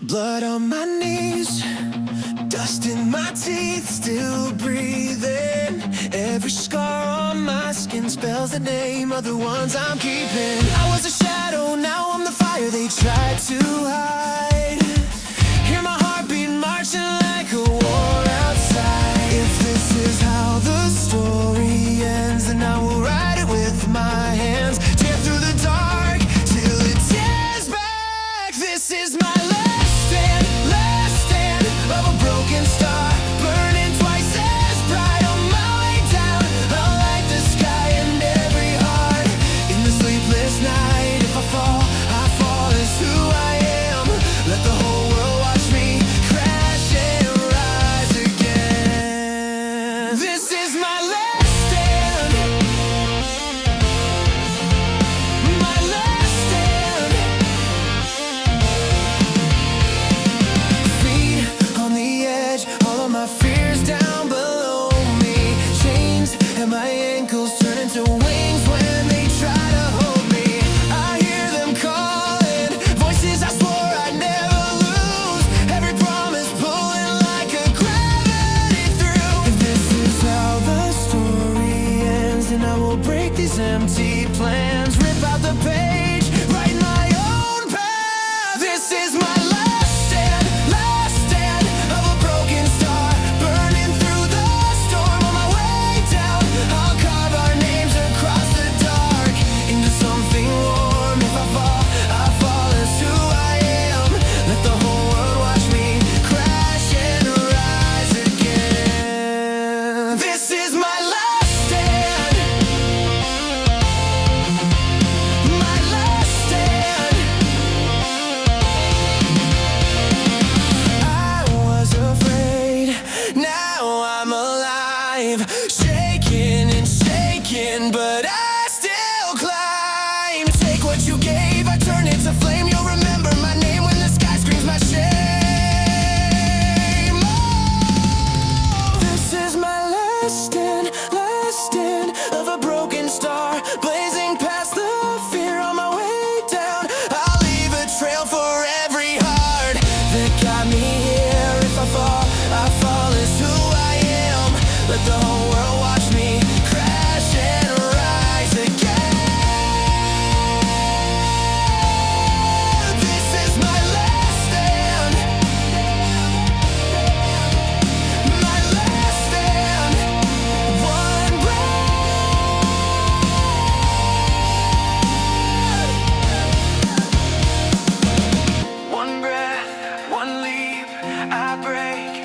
Blood on my knees, dust in my teeth, still breathing. Every scar on my skin spells the name of the ones I'm keeping. I was a shadow, now I'm the fire they tried to hide. Hear my heartbeat marching like a war outside. If this is how the story ends, then I will write it with my hands. Tear through the dark till it tears back. This is my last stand of a broken star, burning twice as bright. On my way down, I'll light the sky and every heart. In the sleepless night, if I fall as who I am. Let the whole world watch me crash and rise again. This is my last stand, my last stand. Feet on the edge, all of my fears down below me. Chains at my ankles turn into wings when they try to hold me. I hear them calling, voices I swore I'd never lose. Every promise pulling like a gravity through. If this is how the story ends, then I will break these empty plans, rip out the page, write my own path. This is my last stand of a broken star, burning through the storm. On my way down, I'll carve our names across the dark into something warm. If I fall as who I am. Let the whole world watch me crash and rise again. This is my last stand, my last stand. I was afraid, now I'm alive, shaking and shaking, but I still climb. Take what you gave, I turn it to flame. You'll remember my name when the sky screams my shame. Oh, this is my last stand of a broken star, blazing past the fear. On my way down, I'll leave a trail for every heart that got me here. If I fall as who I am. Let the whole world watch me crash and rise again. This is my last stand, my last stand. One breath, one leap, I break